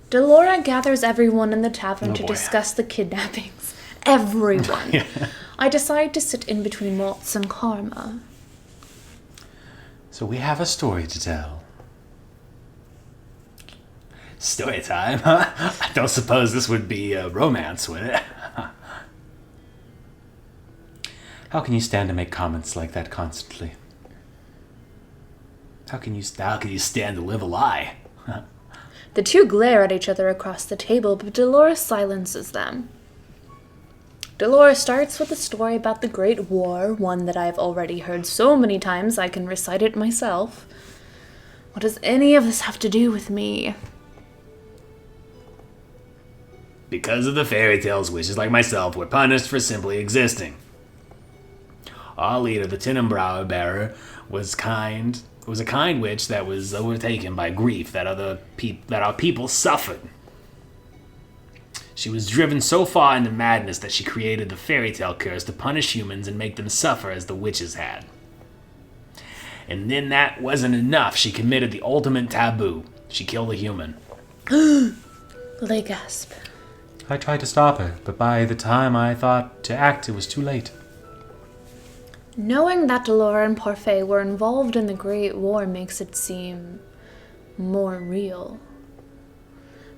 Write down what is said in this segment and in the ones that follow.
Delora gathers everyone in the tavern to boy. discuss the kidnappings. Everyone. Yeah. I decide to sit in between Waltz and Karma. So we have a story to tell. Story time, huh? I don't suppose this would be a romance, would it? How can you stand to make comments like that constantly? How can you stand to live a lie? The two glare at each other across the table, but Dolores silences them. Dolores starts with a story about the Great War, one that I've already heard so many times I can recite it myself. What does any of this have to do with me? Because of the fairy tales, witches like myself were punished for simply existing. Our leader, the Tinenbrow bearer, was a kind witch that was overtaken by grief that our people suffered. She was driven so far into madness that she created the fairy tale curse to punish humans and make them suffer as the witches had. And then that wasn't enough. She committed the ultimate taboo. She killed a human. They gasp. I tried to stop her, but by the time I thought to act, it was too late. Knowing that Delora and Parfait were involved in the Great War makes it seem more real.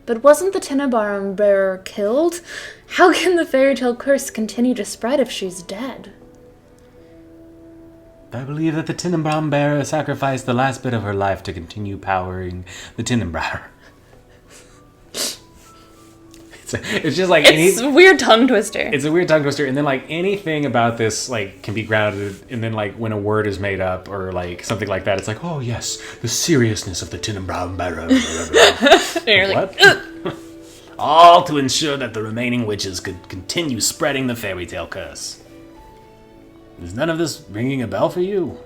But wasn't the Tinenbrow bearer killed? How can the fairy tale curse continue to spread if she's dead? I believe that the Tinenbrow bearer sacrificed the last bit of her life to continue powering the Tinenbrow. It's just like It's a weird tongue twister. It's a weird tongue twister, and then like anything about this like can be grounded, and then like when a word is made up or like something like that, it's like, oh yes, the seriousness of the Tinenbrow bearer. You're like, what? All to ensure that the remaining witches could continue spreading the fairy tale curse. Is none of this ringing a bell for you,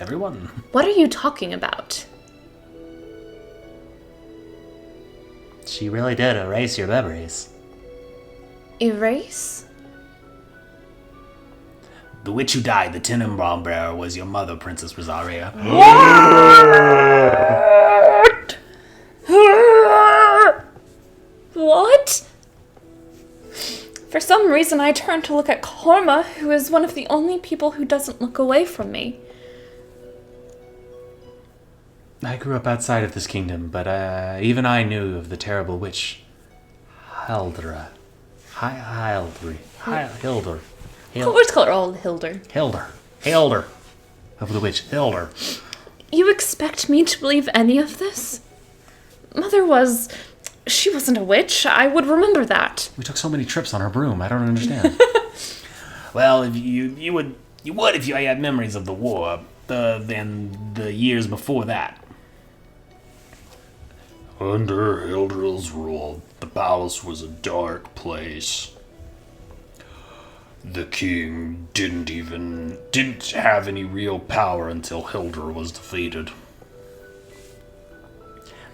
everyone? What are you talking about? She really did erase your memories. Erase? The witch who died, the Tinenbrow bearer, was your mother, Princess Rosaria. What? What? For some reason, I turn to look at Karma, who is one of the only people who doesn't look away from me. I grew up outside of this kingdom, but even I knew of the terrible witch, Hilda. Hilda. Let's call her all Hilda. Hilda. Of the witch, Hilda. You expect me to believe any of this? She wasn't a witch. I would remember that. We took so many trips on her broom. I don't understand. Well, if you would if you had memories of the war, than the years before that. Under Hildral's rule, the palace was a dark place. The king didn't have any real power until Hildr was defeated.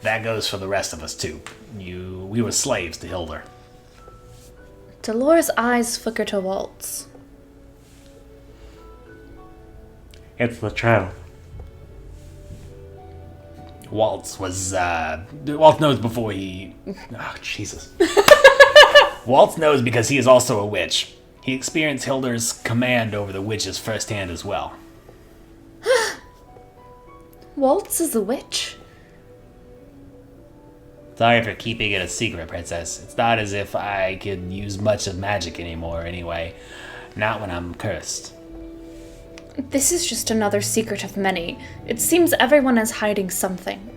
That goes for the rest of us too. We were slaves to Hildr. Dolores' eyes flicker to Waltz. It's the truth. Waltz knows before he... Oh, Jesus. Waltz knows because he is also a witch. He experienced Hildr's command over the witches firsthand as well. Waltz is a witch? Sorry for keeping it a secret, Princess. It's not as if I could use much of magic anymore anyway. Not when I'm cursed. This is just another secret of many. It seems everyone is hiding something.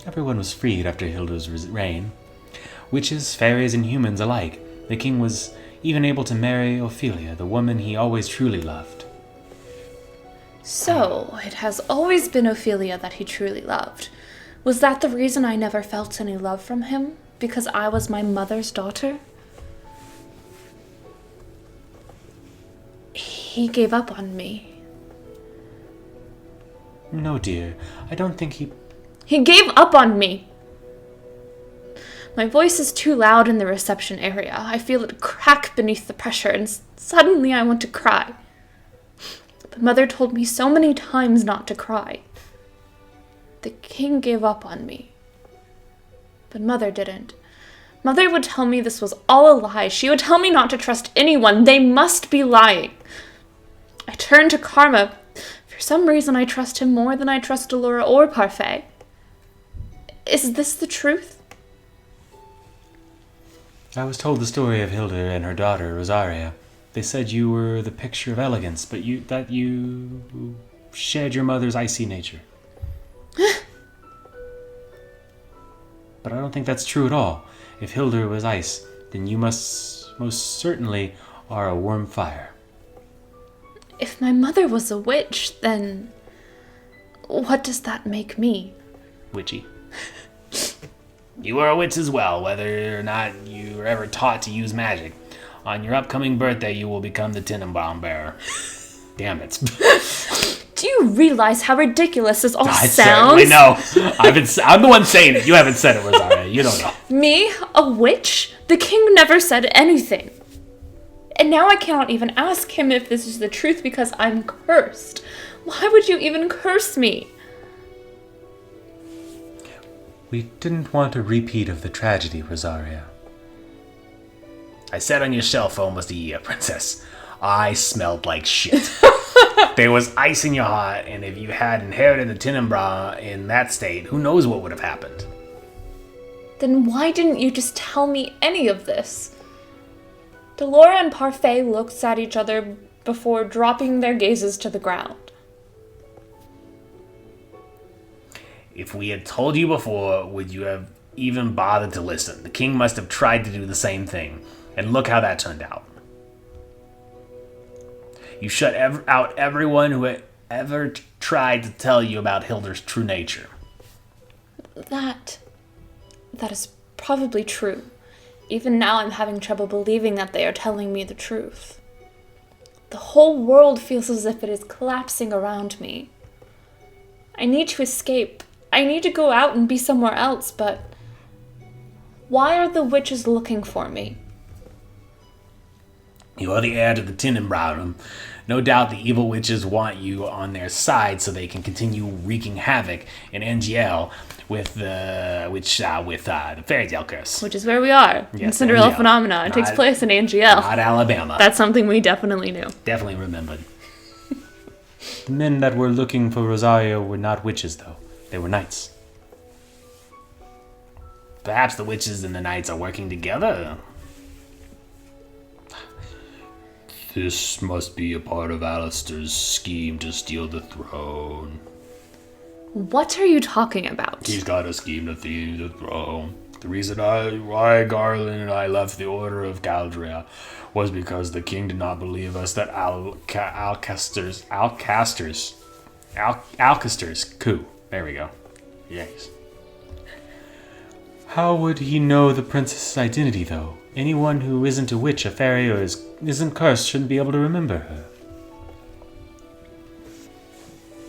Everyone was freed after Hilda's reign. Witches, fairies, and humans alike. The king was even able to marry Ophelia, the woman he always truly loved. So, it has always been Ophelia that he truly loved. Was that the reason I never felt any love from him? Because I was my mother's daughter? He gave up on me. No, dear. I don't think he... He gave up on me! My voice is too loud in the reception area. I feel it crack beneath the pressure, and suddenly I want to cry. But Mother told me so many times not to cry. The king gave up on me. But Mother didn't. Mother would tell me this was all a lie. She would tell me not to trust anyone. They must be lying. I turned to Karma. For some reason, I trust him more than I trust Delora or Parfait. Is this the truth? I was told the story of Hilda and her daughter, Rosaria. They said you were the picture of elegance, but that you shared your mother's icy nature. But I don't think that's true at all. If Hilda was ice, then you most certainly are a warm fire. If my mother was a witch, then what does that make me? Witchy. You are a witch as well, whether or not you were ever taught to use magic. On your upcoming birthday, you will become the Tenenbaum bearer. Damn it. Do you realize how ridiculous this all I sounds? certainly know. I'm the one saying it. You haven't said it, Rosaria. You don't know. Me? A witch? The king never said anything. And now I cannot even ask him if this is the truth because I'm cursed. Why would you even curse me? We didn't want a repeat of the tragedy, Rosaria. I sat on your shelf for almost a year, Princess. I smelled like shit. There was ice in your heart, and if you had inherited the Tenenbaum in that state, who knows what would have happened? Then why didn't you just tell me any of this? Delora and Parfait looked at each other before dropping their gazes to the ground. If we had told you before, would you have even bothered to listen? The king must have tried to do the same thing, and look how that turned out. You shut out everyone who had ever tried to tell you about Hilda's true nature. That is probably true. Even now I'm having trouble believing that they are telling me the truth. The whole world feels as if it is collapsing around me. I need to escape. I need to go out and be somewhere else, but why are the witches looking for me? You are the heir to the Tenenbaum. No doubt the evil witches want you on their side so they can continue wreaking havoc in NGL with the fairy tale curse. Which is where we are, in Yes, Cinderella NGL. Phenomena. It takes place in ANGL. Not Alabama. That's something we definitely knew. Definitely remembered. The men that were looking for Rosaria were not witches, though. They were knights. Perhaps the witches and the knights are working together. This must be a part of Alistair's scheme to steal the throne. What are you talking about? He's got a scheme to steal the throne. The reason why Garland and I left the Order of Caldria was because the king did not believe us that Alcaster's coup. There we go. Yes. How would he know the princess's identity, though? Anyone who isn't a witch, a fairy, or isn't cursed shouldn't be able to remember her.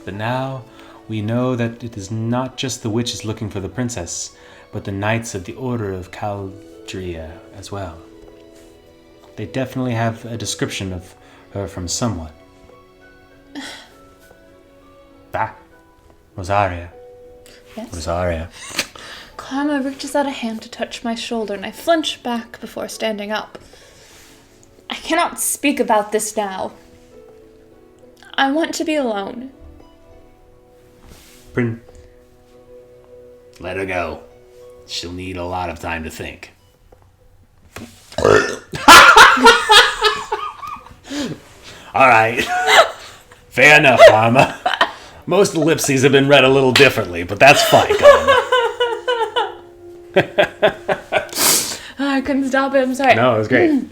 But now we know that it is not just the witches looking for the princess, but the knights of the Order of Caldria as well. They definitely have a description of her from someone. Rosaria. Yes? Rosaria. Karma reaches out a hand to touch my shoulder, and I flinch back before standing up. I cannot speak about this now. I want to be alone. Let her go. She'll need a lot of time to think. All right. Fair enough, Karma. Most ellipses have been read a little differently, but that's fine, Karma. I couldn't stop it, I'm sorry. No, it was great.